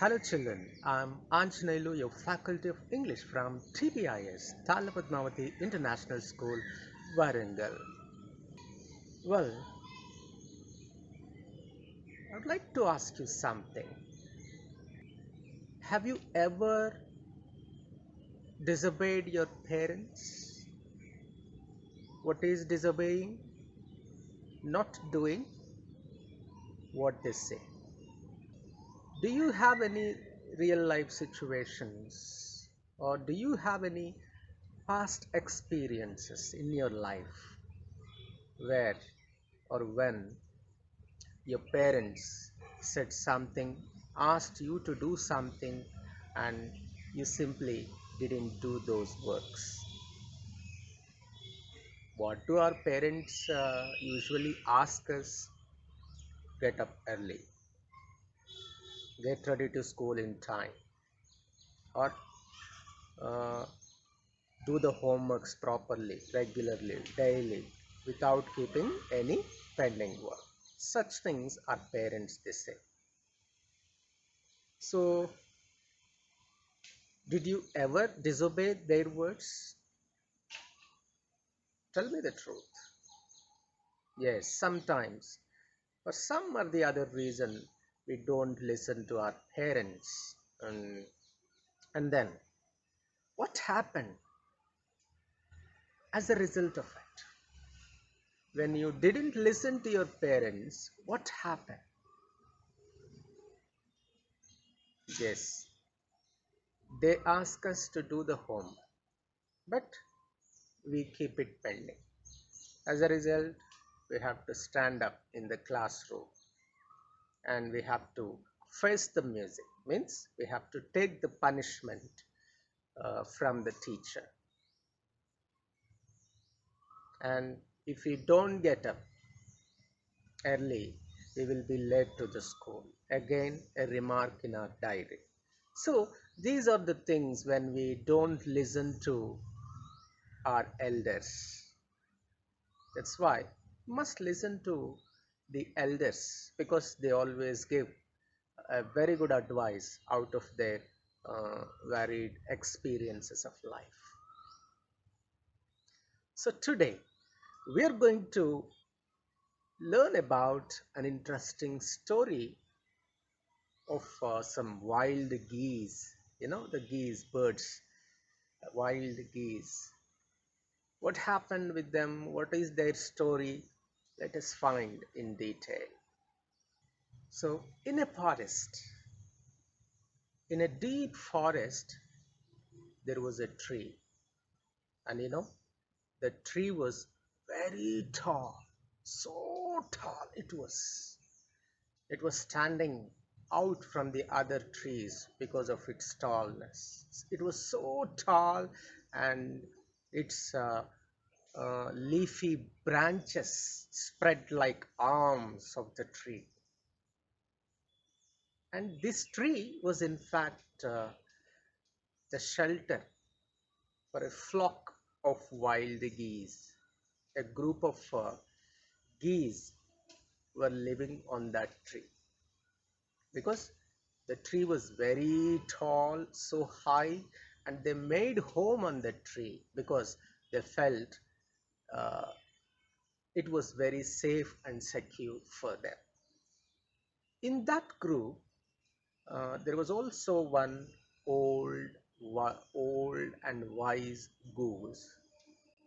Hello children, I'm Anjanelu, your Faculty of English from TPIS, Talla Padmavathi International School, Warangal. Well, I'd like to ask you something. Have you ever disobeyed your parents? What is disobeying? Not doing what they say. Do you have any real life situations or do you have any past experiences in your life where or when your parents said something, asked you to do something, and you simply didn't do those works? What do our parents usually ask us? Get up early, get ready to school in time, or uh, do the homeworks properly, regularly, daily, without keeping any pending work. Such things our parents they say. So, did you ever disobey their words? Tell me the truth. Yes, sometimes. For some or the other reason, we don't listen to our parents. And then, what happened as a result of it? When you didn't listen to your parents, what happened? Yes, they ask us to do the homework, but we keep it pending. As a result, we have to stand up in the classroom and we have to face the music. Means we have to take the punishment from the teacher. And if we don't get up early, we will be late to the school. Again, a remark in our diary. So these are the things when we don't listen to our elders. That's why we must listen to the elders because they always give a very good advice out of their varied experiences of life. So today we are going to learn about an interesting story of some wild geese. You know, the geese, birds, wild geese. What happened with them? What is their story? Let us find in detail. So, in a deep forest, there was a tree, and the tree was very tall, so tall it was standing out from the other trees because of its tallness. It was so tall, and its leafy branches spread like arms of the tree. And this tree was in fact the shelter for a flock of wild geese. A group of geese were living on that tree because the tree was very tall, so high, and they made home on the tree because they felt uh, it was very safe and secure for them. In that group, there was also one old and wise goose.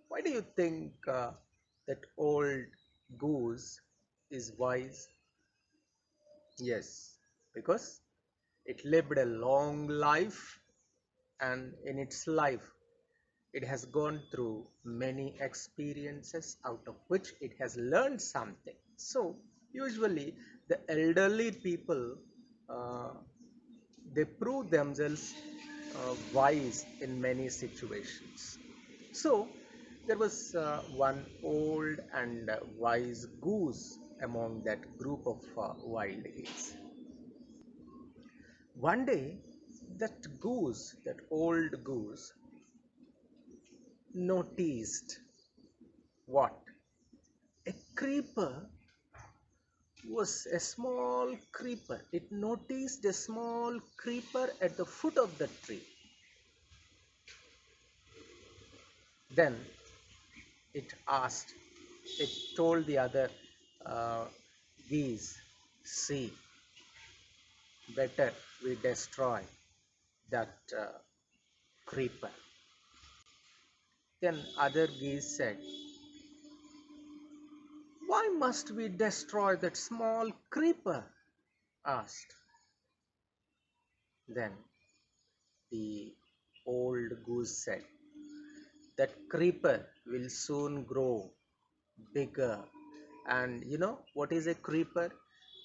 Why do you think that old goose is wise? Yes, because it lived a long life, and in its life it has gone through many experiences out of which it has learned something. So usually the elderly people uh, they prove themselves wise in many situations. So there was one old and wise goose among that group of wild geese. One day, that old goose, noticed what? A creeper was a small creeper. It noticed a small creeper at the foot of the tree. Then it asked, it told the other uh, geese, see, better we destroy that creeper. Then other geese said, why must we destroy that small creeper? Asked. Then the old goose said, that creeper will soon grow bigger. And you know what is a creeper?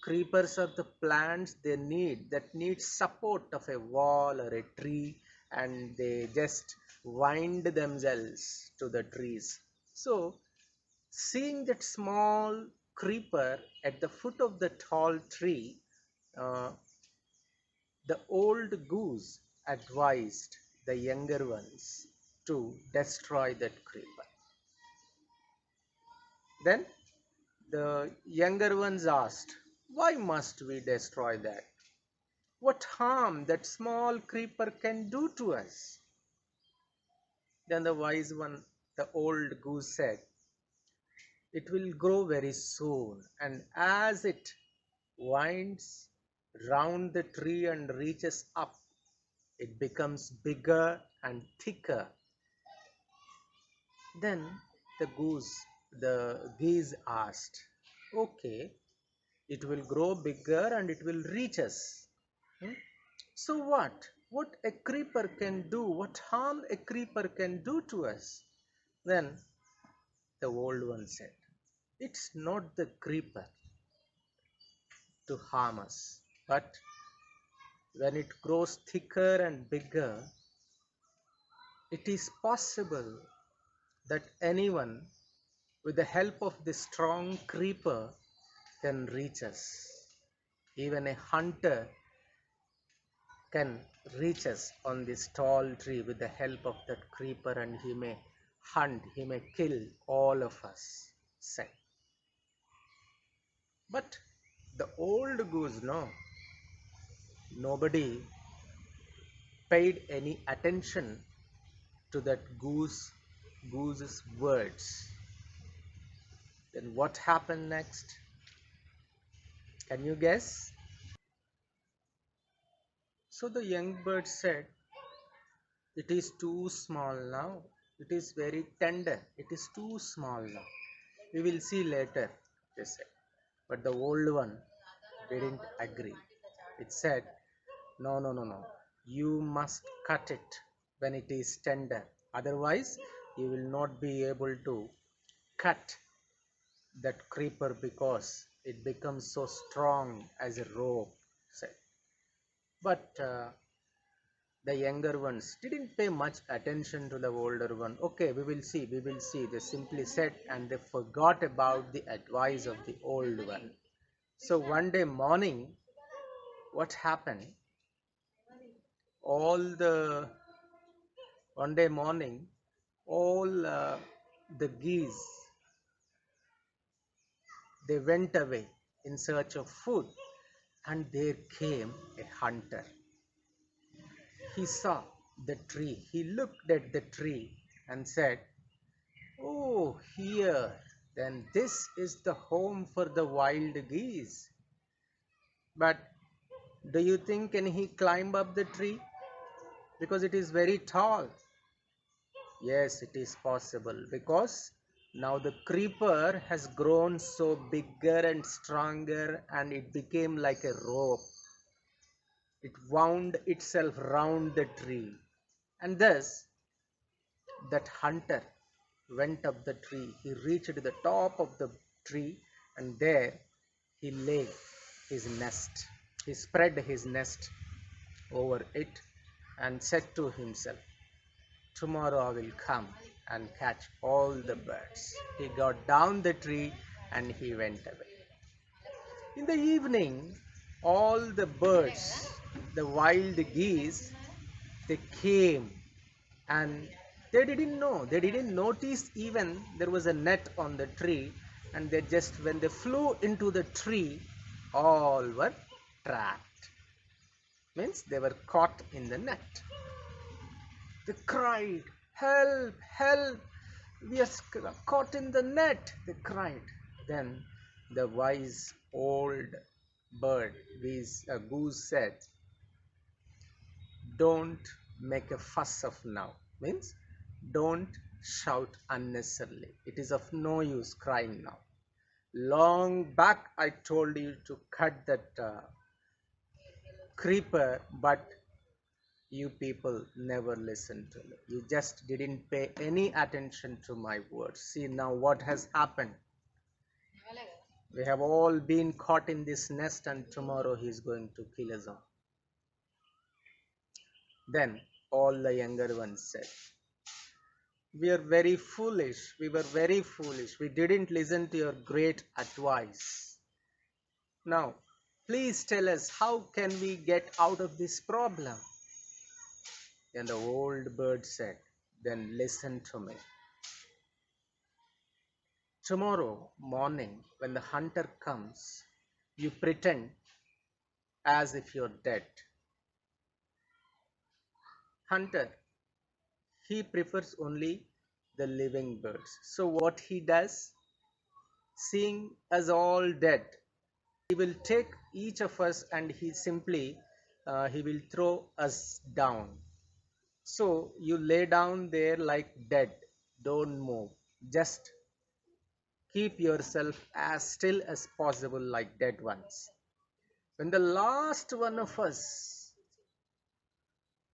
Creepers are the plants that need support of a wall or a tree, and they just wind themselves to the trees. So seeing that small creeper at the foot of the tall tree, uh, the old goose advised the younger ones to destroy that creeper. Then the younger ones asked, why must we destroy that? What harm that small creeper can do to us? Then the wise one, the old goose said, it will grow very soon, and as it winds round the tree and reaches up, it becomes bigger and thicker. Then the geese asked, okay, it will grow bigger and it will reach us. Hmm? So what? What a creeper can do, what harm a creeper can do to us? Then the old one said, it's not the creeper to harm us, but when it grows thicker and bigger, it is possible that anyone, with the help of this strong creeper, can reach us. Even a hunter can reach us on this tall tree with the help of that creeper, and he may hunt, he may kill all of us, say. But the old goose, no, nobody paid any attention to that goose's words. Then what happened next? Can you guess? So the young bird said, it is too small now. It is very tender. It is too small now. We will see later, they said. But the old one didn't agree. It said, no, no, no, no. You must cut it when it is tender. Otherwise, you will not be able to cut that creeper because it becomes so strong as a rope, said. But the younger ones didn't pay much attention to the older one. Okay, we will see, we will see. They simply said, and they forgot about the advice of the old one. So one day morning, what happened? All the one day morning, all the geese, they went away in search of food, and there came a hunter. He saw the tree. He looked at the tree and said, oh, here, then this is the home for the wild geese. But do you think can he climb up the tree? Because it is very tall. Yes, it is possible, because now the creeper has grown so bigger and stronger, and it became like a rope. It wound itself round the tree, and thus that hunter went up the tree. He reached the top of the tree, and there he laid his nest. He spread his nest over it and said to himself, tomorrow I will come and catch all the birds. He got down the tree and he went away. In the evening, all the birds, the wild geese, they came, and they didn't know, they didn't notice even there was a net on the tree, and they just, when they flew into the tree, all were trapped. Means they were caught in the net. They cried, "Help! Help! We are caught in the net!" They cried. Then the wise old bird, goose said, "Don't make a fuss of now." Means don't shout unnecessarily. It is of no use crying now. Long back I told you to cut that creeper, but you people never listened to me. You just didn't pay any attention to my words. See now what has happened. We have all been caught in this nest, and tomorrow he is going to kill us all. Then all the younger ones said, "We are very foolish. We were very foolish. We didn't listen to your great advice. Now, please tell us, how can we get out of this problem?" Then the old bird said, "Then listen to me. Tomorrow morning, when the hunter comes, you pretend as if you're dead. Hunter, he prefers only the living birds. So what he does, seeing us all dead, he will take each of us and he will throw us down. So you lay down there like dead. Don't move. Just keep yourself as still as possible like dead ones. When the last one of us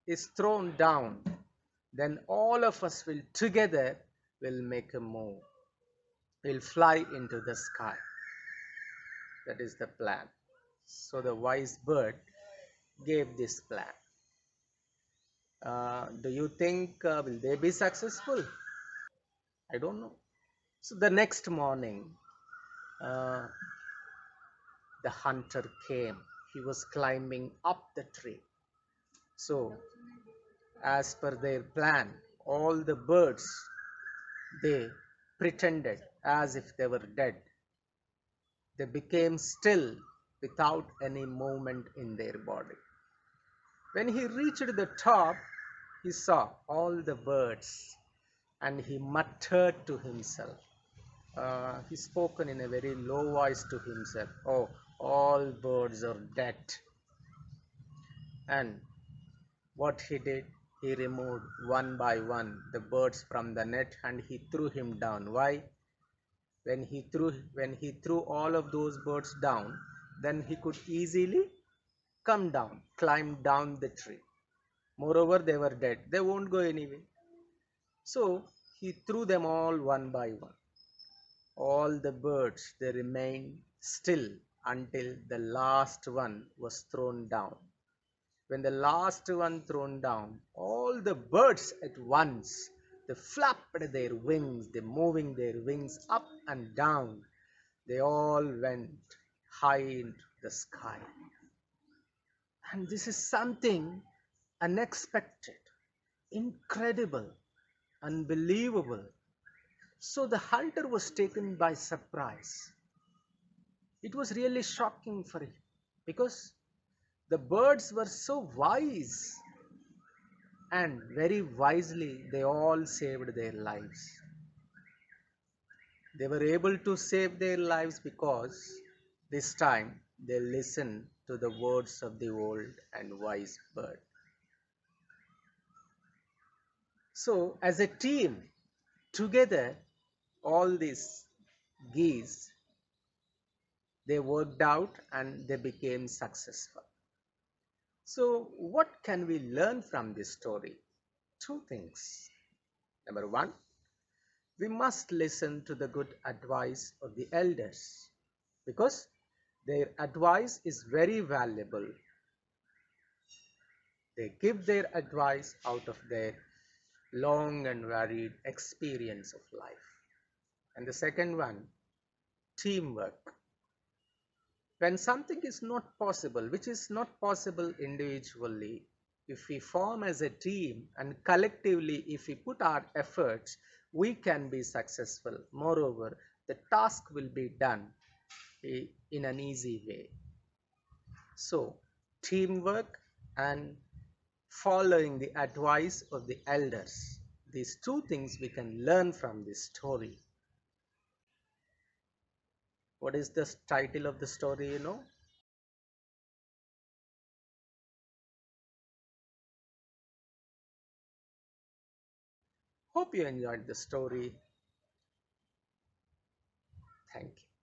is thrown down, then all of us will together will make a move. We'll fly into the sky." That is the plan. So the wise bird gave this plan. Do you think will they be successful? I don't know. So the next morning, uh, the hunter came. He was climbing up the tree. So, as per their plan, all the birds, they pretended as if they were dead. They became still without any movement in their body. When he reached the top, he saw all the birds and he muttered to himself. He spoken in a very low voice to himself. "Oh, all birds are dead." And what he did, he removed one by one the birds from the net and he threw him down. Why? When he threw all of those birds down, then he could easily come down, climb down the tree. Moreover, they were dead. They won't go anyway. So he threw them all one by one. All the birds, they remained still until the last one was thrown down. When the last one thrown down, all the birds at once, they flapped their wings, they moving their wings up and down. They all went high into the sky. And this is something unexpected, incredible, unbelievable. So the hunter was taken by surprise. It was really shocking for him because the birds were so wise, and very wisely they all saved their lives. They were able to save their lives because this time they listened to the words of the old and wise bird. So, as a team, together, all these geese, they worked out and they became successful. So, what can we learn from this story? Two things. Number one, we must listen to the good advice of the elders because their advice is very valuable. They give their advice out of their long and varied experience of life. And the second one, teamwork. When something is not possible, which is not possible individually, if we form as a team and collectively, if we put our efforts, we can be successful. Moreover, the task will be done in an easy way. So, teamwork and following the advice of the elders. These two things we can learn from this story. What is the title of the story, you know? Hope you enjoyed the story. Thank you.